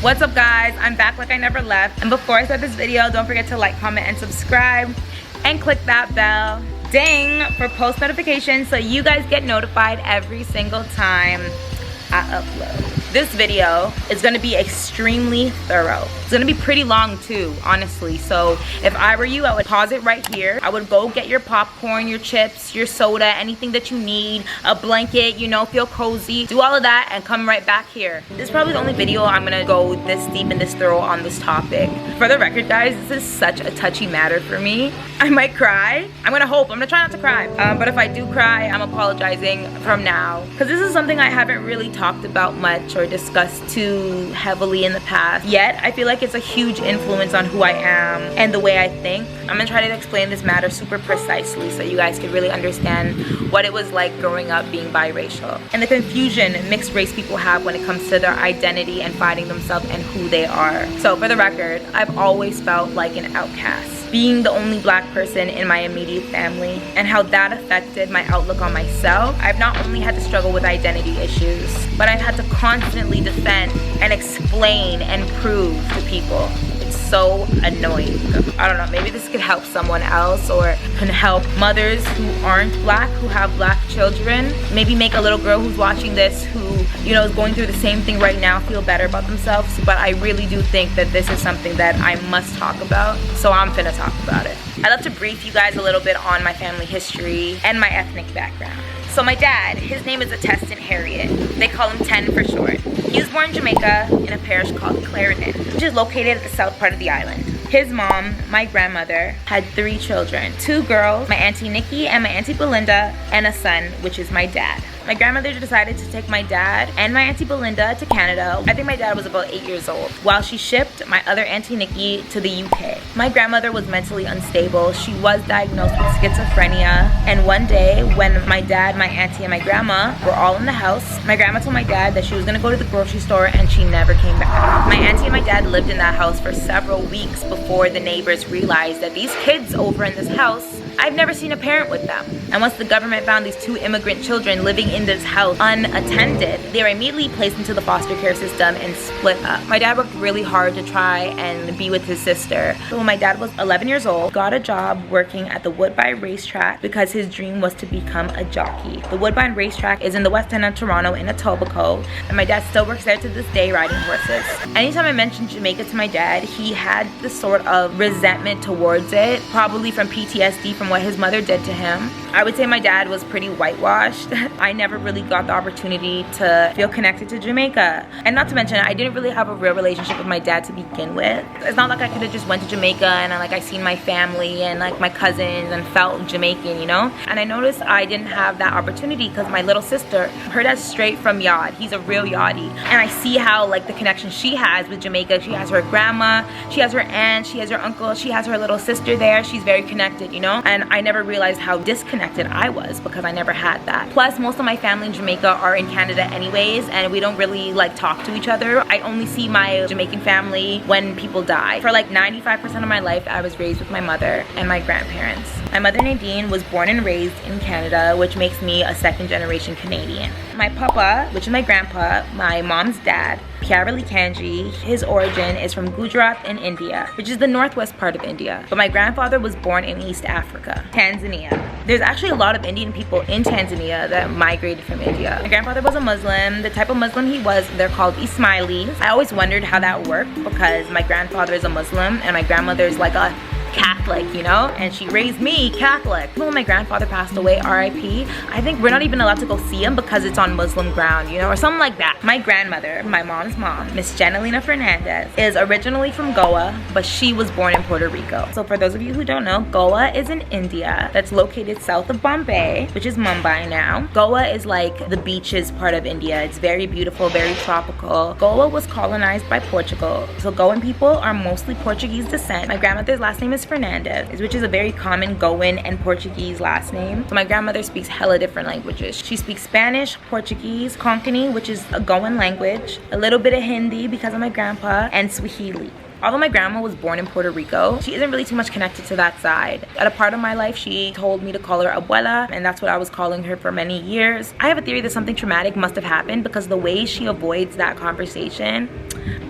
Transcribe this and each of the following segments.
What's up guys, I'm back like I never left. And before I start this video, don't forget to like, comment, and subscribe. And click that bell, ding, for post notifications so you guys get notified every single time I upload. This video is gonna be extremely thorough. It's gonna be pretty long too, honestly. So if I were you, I would pause it right here. I would go get your popcorn, your chips, your soda, anything that you need, a blanket, you know, feel cozy. Do all of that and come right back here. This is probably the only video I'm gonna go this deep and this thorough on this topic. For the record, guys, this is such a touchy matter for me. I might cry. I'm gonna try not to cry. But if I do cry, I'm apologizing from now. Because this is something I haven't really talked about much or discussed too heavily in the past. Yet, I feel like it's a huge influence on who I am and the way I think. I'm gonna try to explain this matter super precisely so you guys can really understand what it was like growing up being biracial. And the confusion mixed race people have when it comes to their identity and finding themselves and who they are. So for the record, I've always felt like an outcast. Being the only black person in my immediate family and how that affected my outlook on myself. I've not only had to struggle with identity issues, but I've had to constantly defend and explain and prove to people. It's so annoying. I don't know, maybe this could help someone else or can help mothers who aren't black, who have black children. Maybe make a little girl who's watching this who, you know, is going through the same thing right now feel better about themselves. But I really do think that this is something that I must talk about, so I'm finna talk about it. I'd love to brief you guys a little bit on my family history and my ethnic background. So my dad, his name is Attestant Harriet. They call him 10 for short. He was born in Jamaica in a parish called Clarendon, which is located at the south part of the island. His mom, my grandmother, had 3 children. 2 girls, my Auntie Nikki and my Auntie Belinda, and a son, which is my dad. My grandmother decided to take my dad and my Auntie Belinda to Canada. I think my dad was about 8 years old, while she shipped my other Auntie Nikki to the UK. My grandmother was mentally unstable. She was diagnosed with schizophrenia. And one day, when my dad, my auntie, and my grandma were all in the house, my grandma told my dad that she was gonna go to the grocery store and she never came back. My auntie and my dad lived in that house for several weeks before the neighbors realized that these kids over in this house, I've never seen a parent with them. And once the government found these 2 immigrant children living in this house unattended, they were immediately placed into the foster care system and split up. My dad worked really hard to try and be with his sister. So when my dad was 11 years old, got a job working at the Woodbine racetrack because his dream was to become a jockey. The Woodbine racetrack is in the west end of Toronto in Etobicoke, and my dad still works there to this day riding horses. Anytime I mentioned Jamaica to my dad, he had this sort of resentment towards it, probably from PTSD from what his mother did to him. I would say my dad was pretty whitewashed. I never really got the opportunity to feel connected to Jamaica. And not to mention, I didn't really have a real relationship with my dad to begin with. It's not like I could have just went to Jamaica and I seen my family and like my cousins and felt Jamaican, you know? And I noticed I didn't have that opportunity because my little sister, her dad's straight from Yard. He's a real Yardie. And I see how like the connection she has with Jamaica. She has her grandma, she has her aunt, she has her uncle, she has her little sister there. She's very connected, you know? And I never realized how disconnected I was because I never had that. Plus, most of my family in Jamaica are in Canada anyways, and we don't really like talk to each other. I only see my Jamaican family when people die. For like 95% of my life, I was raised with my mother and my grandparents. My mother Nadine was born and raised in Canada, which makes me a 2nd generation Canadian. My papa, which is my grandpa, my mom's dad, Pyarali Kanji, his origin is from Gujarat in India, which is the northwest part of India. But my grandfather was born in East Africa, Tanzania. There's actually a lot of Indian people in Tanzania that migrated from India. My grandfather was a Muslim. The type of Muslim he was, they're called Ismailis. I always wondered how that worked because my grandfather is a Muslim and my grandmother is like a Catholic, you know, and she raised me Catholic. When my grandfather passed away, RIP, I think we're not even allowed to go see him because it's on Muslim ground, you know, or something like that. My grandmother, my mom's mom, Miss Jenelina Fernandez, is originally from Goa, but she was born in Puerto Rico. So for those of you who don't know, Goa is in India that's located south of Bombay, which is Mumbai now. Goa is like the beaches part of India. It's very beautiful, very tropical. Goa was colonized by Portugal, so Goan people are mostly Portuguese descent. My grandmother's last name is Fernandez, which is a very common Goan and Portuguese last name. So my grandmother speaks hella different languages. She speaks Spanish, Portuguese, Konkani, which is a Goan language, a little bit of Hindi because of my grandpa, and Swahili. Although my grandma was born in Puerto Rico, she isn't really too much connected to that side. At a part of my life, she told me to call her abuela, and that's what I was calling her for many years. I have a theory that something traumatic must have happened because the way she avoids that conversation,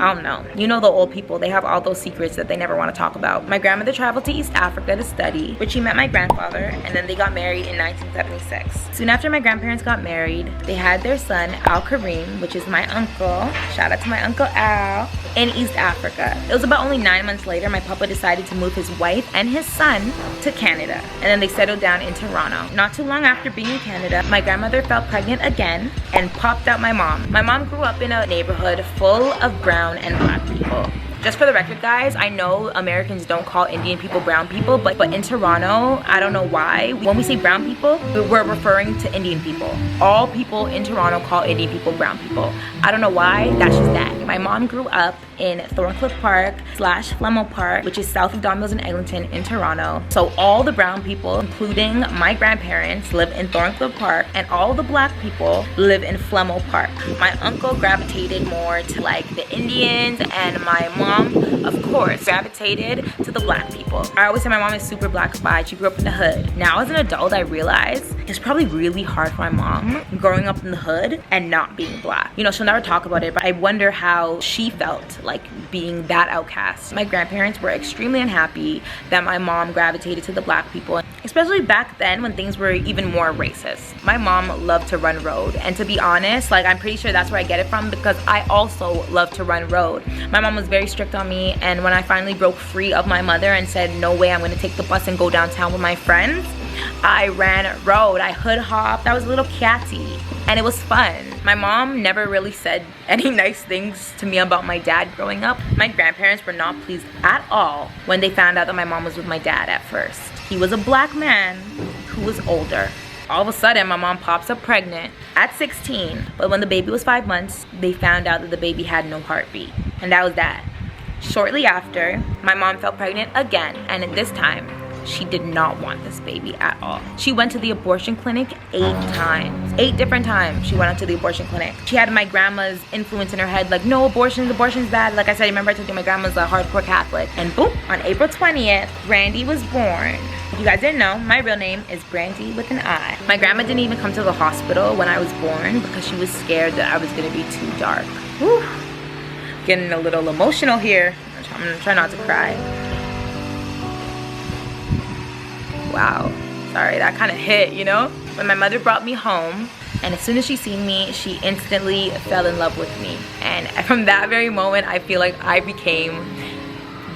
I don't know. You know the old people, they have all those secrets that they never want to talk about. My grandmother traveled to East Africa to study, which she met my grandfather, and then they got married in 1976. Soon after my grandparents got married, they had their son, Al Kareem, which is my uncle. Shout out to my Uncle Al, in East Africa. It was about only 9 months later, my papa decided to move his wife and his son to Canada, and then they settled down in Toronto. Not too long after being in Canada, my grandmother fell pregnant again and popped out my mom. My mom grew up in a neighborhood full of brown and black people. Just for the record, guys, I know Americans don't call Indian people brown people, but in Toronto, I don't know why. When we say brown people, we're referring to Indian people. All people in Toronto call Indian people brown people. I don't know why, that's just that. My mom grew up in Thorncliffe Park / Flemo Park, which is south of Don Mills and Eglinton in Toronto. So all the brown people, including my grandparents, live in Thorncliffe Park, and all the black people live in Flemo Park. My uncle gravitated more to like the Indians, and my mom, of course, gravitated to the black people. I always say my mom is super black-ified. She grew up in the hood. Now as an adult, I realize it's probably really hard for my mom growing up in the hood and not being black. You know, she'll never talk about it, but I wonder how she felt like being that outcast. My grandparents were extremely unhappy that my mom gravitated to the black people, especially back then when things were even more racist. My mom loved to run road, and to be honest, like I'm pretty sure that's where I get it from, because I also love to run road. My mom was very strict on me, and when I finally broke free of my mother and said no way, I'm gonna take the bus and go downtown with my friends, I ran road. I hood hopped. I was a little catty, and it was fun. My mom never really said any nice things to me about my dad growing up. My grandparents were not pleased at all when they found out that my mom was with my dad at first. He was a black man who was older. All of a sudden, my mom pops up pregnant at 16, but when the baby was 5 months, they found out that the baby had no heartbeat, and that was that. Shortly after, my mom fell pregnant again, and at this time, she did not want this baby at all. She went to the abortion clinic 8 times. 8 different times she went out to the abortion clinic. She had my grandma's influence in her head, like, no, abortion's bad. Like I said, remember I told you my grandma's a hardcore Catholic. And boom, on April 20th, Brandy was born. If you guys didn't know, my real name is Brandy with an I. My grandma didn't even come to the hospital when I was born because she was scared that I was gonna be too dark. Whew. Getting a little emotional here. I'm gonna try not to cry. Wow, sorry, that kind of hit, you know? When my mother brought me home, and as soon as she seen me, she instantly fell in love with me. And from that very moment, I feel like I became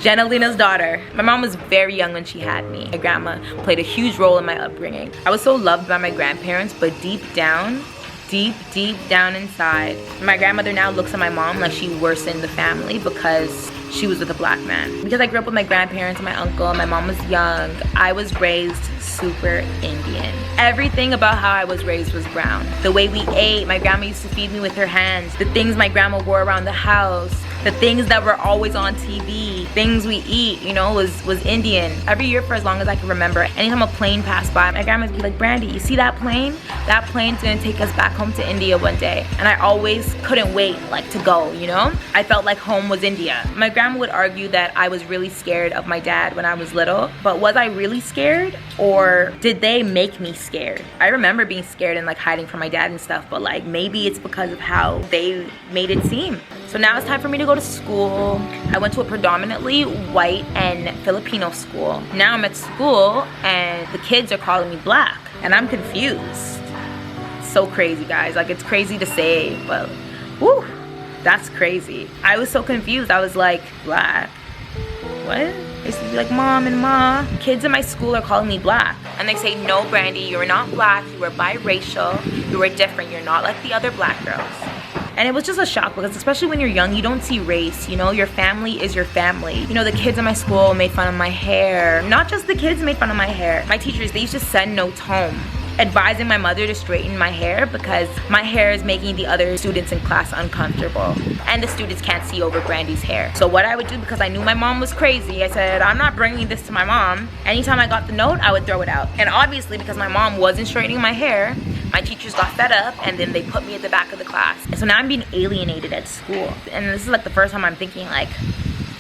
Jenalina's daughter. My mom was very young when she had me. My grandma played a huge role in my upbringing. I was so loved by my grandparents, but deep down inside, my grandmother now looks at my mom like she worsened the family because she was with a black man. Because I grew up with my grandparents and my uncle, and my mom was young, I was raised super Indian. Everything about how I was raised was brown. The way we ate, my grandma used to feed me with her hands. The things my grandma wore around the house, the things that were always on TV, things we eat, you know, was Indian. Every year for as long as I can remember, anytime a plane passed by, my grandma would be like, Brandy, you see that plane? That plane's gonna take us back home to India one day. And I always couldn't wait, like, to go, you know? I felt like home was India. My grandma would argue that I was really scared of my dad when I was little, but was I really scared? Or did they make me scared? I remember being scared and like hiding from my dad and stuff, but like maybe it's because of how they made it seem. So now it's time for me to go to school. I went to a predominantly white and Filipino school. Now I'm at school and the kids are calling me black, and I'm confused. It's so crazy, guys. Like, it's crazy to say, but whew, that's crazy. I was so confused. I was like, black? What? They used to be like, Mom and Ma. Kids in my school are calling me black. And they say, no, Brandy, you are not black. You are biracial. You are different. You're not like the other black girls. And it was just a shock because especially when you're young, you don't see race, you know? Your family is your family. You know, the kids in my school made fun of my hair. Not just the kids made fun of my hair. My teachers, they used to send notes home advising my mother to straighten my hair because my hair is making the other students in class uncomfortable. And the students can't see over Brandy's hair. So what I would do, because I knew my mom was crazy, I said, I'm not bringing this to my mom. Anytime I got the note, I would throw it out. And obviously, because my mom wasn't straightening my hair, my teachers got fed up and then they put me at the back of the class. And so now I'm being alienated at school. And this is like the first time I'm thinking like,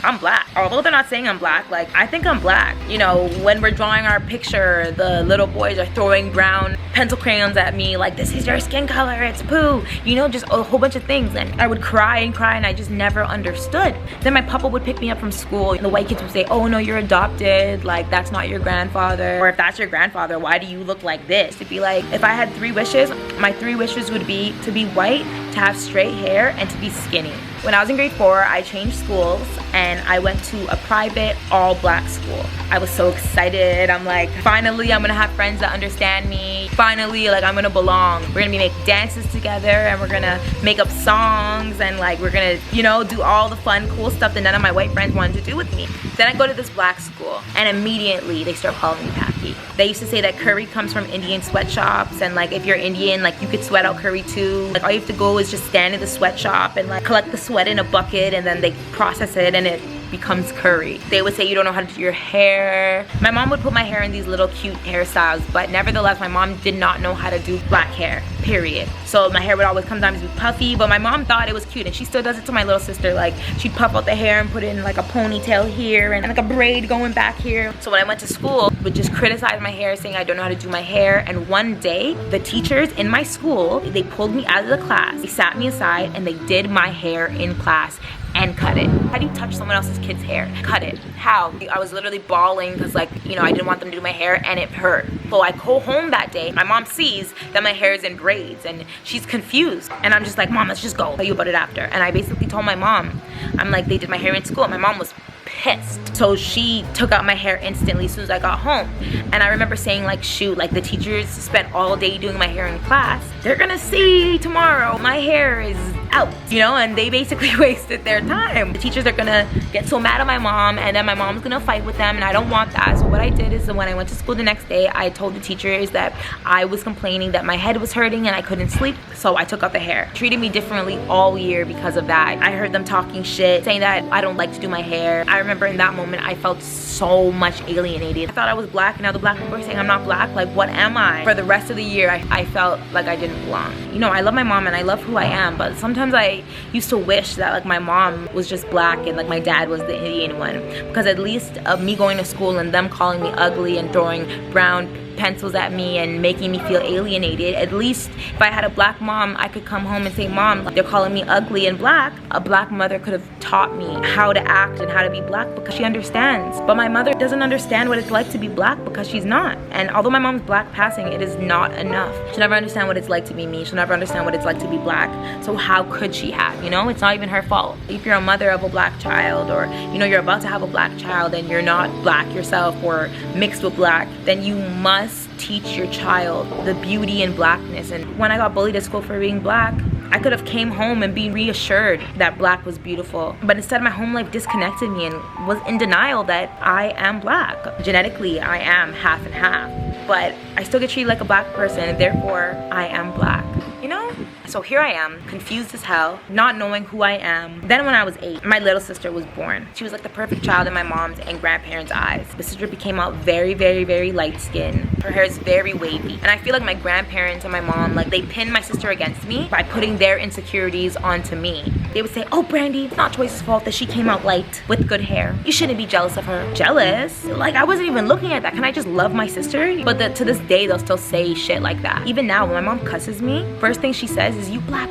I'm black. Although they're not saying I'm black, like, I think I'm black. You know, when we're drawing our picture, the little boys are throwing brown pencil crayons at me, like, this is your skin color, it's poo. You know, just a whole bunch of things. And I would cry and cry, and I just never understood. Then my papa would pick me up from school, and the white kids would say, oh no, you're adopted, like, that's not your grandfather. Or if that's your grandfather, why do you look like this? To be like, if I had 3 wishes, my 3 wishes would be to be white, to have straight hair, and to be skinny. When I was in grade 4, I changed schools and I went to a private all-black school. I was so excited. I'm like, finally I'm gonna have friends that understand me. Finally, like, I'm gonna belong. We're gonna make dances together, and we're gonna make up songs, and like, we're gonna, you know, do all the fun, cool stuff that none of my white friends wanted to do with me. Then I go to this black school, and immediately they start calling me Packy. They used to say that curry comes from Indian sweatshops, and like, if you're Indian, like, you could sweat out curry too. Like, all you have to go is just stand in the sweatshop and like collect the sweat in a bucket, and then they process it and it becomes curry. They would say you don't know how to do your hair. My mom would put my hair in these little cute hairstyles, but nevertheless my mom did not know how to do black hair, period. So my hair would always come down to be puffy, but my mom thought it was cute, and she still does it to my little sister. Like, she'd puff out the hair and put it in like a ponytail here and like a braid going back here. So when I went to school, would just criticize my hair, saying I don't know how to do my hair. And one day the teachers in my school, they pulled me out of the class, they sat me aside, and they did my hair in class and cut it. How do you touch someone else's kid's hair? Cut it. How? I was literally bawling because, like, you know, I didn't want them to do my hair, and it hurt. So I go home that day, my mom sees that my hair is in braids, and she's confused. And I'm just like, Mom, let's just go. I'll tell you about it after. And I basically told my mom, I'm like, they did my hair in school. My mom was pissed. So she took out my hair instantly as soon as I got home. And I remember saying, like, shoot, like, the teachers spent all day doing my hair in class. They're gonna see tomorrow my hair is out, you know, and they basically wasted their time. The teachers are gonna get so mad at my mom, and then my mom's gonna fight with them, and I don't want that. So what I did is, when I went to school the next day, I told the teachers that I was complaining that my head was hurting and I couldn't sleep, so I took out the hair. Treated me differently all year because of that. I heard them talking shit, saying that I don't like to do my hair. I remember in that moment I felt so much alienated. I thought I was black, and now the black people are saying I'm not black. Like, what am I? For the rest of the year, I felt like I didn't belong. You know, I love my mom and I love who I am, but sometimes I used to wish that, like, my mom was just black and like my dad was the Indian one, because at least me going to school and them calling me ugly and throwing brown pencils at me and making me feel alienated, at least if I had a black mom, I could come home and say, Mom, they're calling me ugly and black. A black mother could have taught me how to act and how to be black, because she understands. But my mother doesn't understand what it's like to be black, because she's not. And although my mom's black passing, it is not enough. She'll never understand what it's like to be me. She'll never understand what it's like to be black. So how could she have, you know? It's not even her fault. If you're a mother of a black child, or, you know, you're about to have a black child and you're not black yourself or mixed with black, then you must teach your child the beauty in blackness. And when I got bullied at school for being black, I could have came home and been reassured that black was beautiful. But instead, my home life disconnected me and was in denial that I am black. Genetically, I am half and half, but I still get treated like a black person, and therefore I am black, you know? So here I am, confused as hell, not knowing who I am. Then when I was 8, my little sister was born. She was like the perfect child in my mom's and grandparents' eyes. The sister became out very, very, very light skinned. Her hair is very wavy. And I feel like my grandparents and my mom, like, they pinned my sister against me by putting their insecurities onto me. They would say, oh, Brandy, it's not Choice's fault that she came out light with good hair. You shouldn't be jealous of her. Jealous? Like, I wasn't even looking at that. Can I just love my sister? But to this day, they'll still say shit like that. Even now, when my mom cusses me, first thing she says is, you black.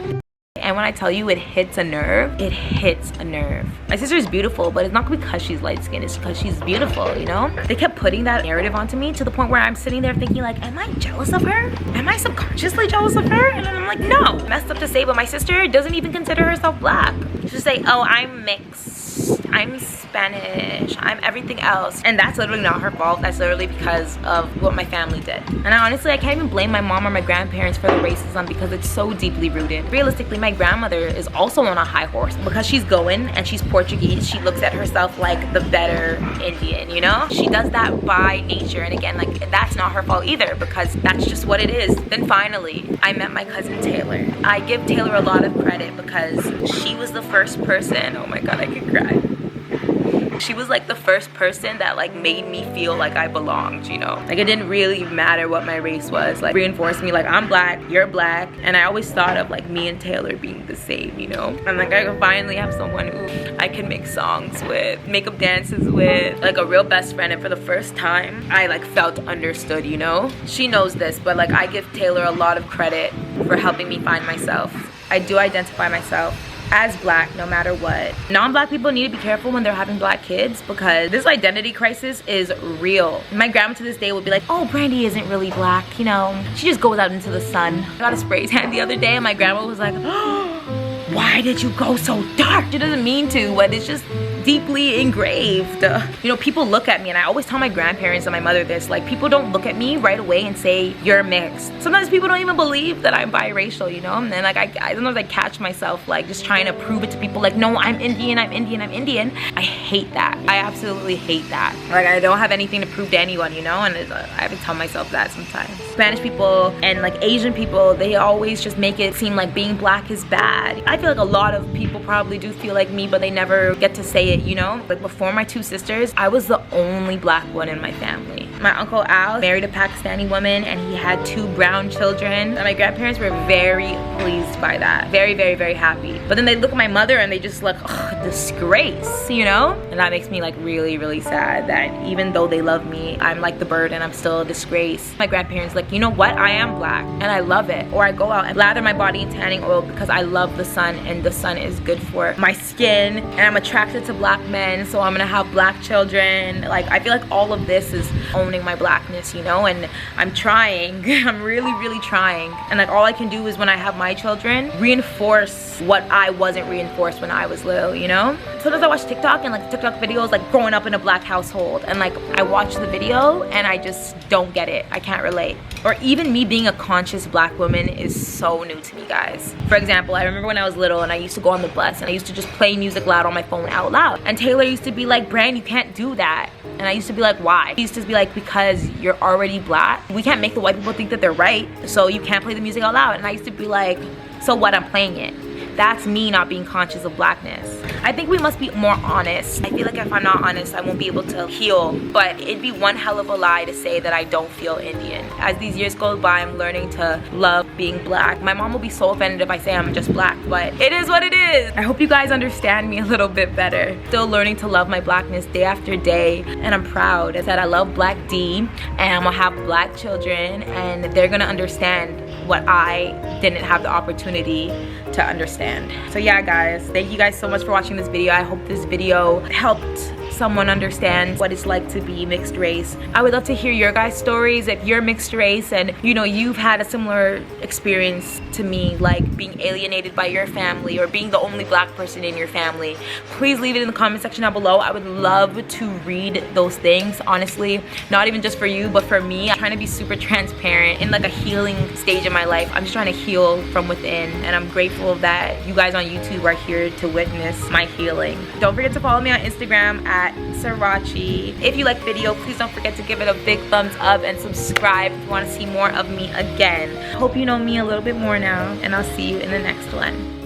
And when I tell you it hits a nerve, it hits a nerve. My sister is beautiful, but it's not because she's light skinned, it's because she's beautiful, you know? They kept putting that narrative onto me to the point where I'm sitting there thinking, like, am I jealous of her? Am I subconsciously jealous of her? And I'm like, no. Messed up to say, but my sister doesn't even consider herself black. She'll say, oh, I'm mixed, I'm Spanish, I'm everything else. And that's literally not her fault. That's literally because of what my family did. And honestly, I can't even blame my mom or my grandparents for the racism, because it's so deeply rooted. Realistically, my grandmother is also on a high horse because she's going and she's Portuguese. She looks at herself like the better Indian, you know? She does that by nature. And again, like, that's not her fault either, because that's just what it is. Then finally, I met my cousin Taylor. I give Taylor a lot of credit because she was the first person, oh my God, I could cry. She was like the first person that like made me feel like I belonged, you know? Like it didn't really matter what my race was. Like reinforced me like I'm black, you're black. And I always thought of like me and Taylor being the same, you know? And like I finally have someone who I can make songs with, make up dances with, like a real best friend. And for the first time, I like felt understood, you know? She knows this, but like I give Taylor a lot of credit for helping me find myself. I do identify myself as black no matter what. Non-black people need to be careful when they're having black kids because this identity crisis is real. My grandma to this day would be like, oh, Brandy isn't really black, you know? She just goes out into the sun. I got a spray tan the other day and my grandma was like, oh, why did you go so dark? She doesn't mean to, but it's just deeply engraved. You know, people look at me and I always tell my grandparents and my mother this, like people don't look at me right away and say you're mixed. Sometimes people don't even believe that I'm biracial, you know? And then like I sometimes I catch myself like just trying to prove it to people like, no, I'm Indian, I'm Indian, I'm Indian. I hate that. I absolutely hate that. Like I don't have anything to prove to anyone, you know? And I have to tell myself that sometimes. Spanish people and like Asian people, they always just make it seem like being black is bad. I feel like a lot of people probably do feel like me, but they never get to say it, you know? Like before my two sisters, I was the only black one in my family. My Uncle Al married a Pakistani woman and he had 2 brown children. And my grandparents were very pleased by that. Very, very, very happy. But then they look at my mother and they just like, ugh, disgrace, you know? And that makes me like really, really sad that even though they love me, I'm like the bird and I'm still a disgrace. My grandparents like, you know what? I am black and I love it. Or I go out and lather my body in tanning oil because I love the sun and the sun is good for my skin and I'm attracted to black men, so I'm gonna have black children. Like I feel like all of this is owning my blackness, you know? And I'm trying. I'm really, really trying. And like all I can do is when I have my children, reinforce what I wasn't reinforced when I was little, you know? Sometimes I watch TikTok and like TikTok videos like growing up in a black household and like I watch the video and I just don't get it. I can't relate. Or even me being a conscious black woman is so new to me, guys. For example, I remember when I was little and I used to go on the bus and I used to just play music loud on my phone out loud. And Taylor used to be like, Brand, you can't do that. And I used to be like, why? He used to be like, because you're already black. We can't make the white people think that they're right, so you can't play the music out loud. And I used to be like, so what, I'm playing it. That's me not being conscious of blackness. I think we must be more honest. I feel like if I'm not honest, I won't be able to heal. But it'd be one hell of a lie to say that I don't feel Indian. As these years go by, I'm learning to love being black. My mom will be so offended if I say I'm just black, but it is what it is. I hope you guys understand me a little bit better. Still learning to love my blackness day after day, and I'm proud that I love Black D, and I'm gonna have black children, and they're gonna understand what I didn't have the opportunity to understand. So yeah, guys, thank you guys so much for watching this video. I hope this video helped someone understand what it's like to be mixed race. I would love to hear your guys' stories if you're mixed race and you know you've had a similar experience to me, like being alienated by your family or being the only black person in your family. Please leave it in the comment section down below. I would love to read those things, honestly. Not even just for you, but for me. I'm trying to be super transparent in like a healing stage in my life. I'm just trying to heal from within, and I'm grateful that you guys on YouTube are here to witness my healing. Don't forget to follow me on Instagram at Srirachi. If you like the video, please don't forget to give it a big thumbs up and subscribe if you want to see more of me again. Hope you know me a little bit more now, and I'll see you in the next one.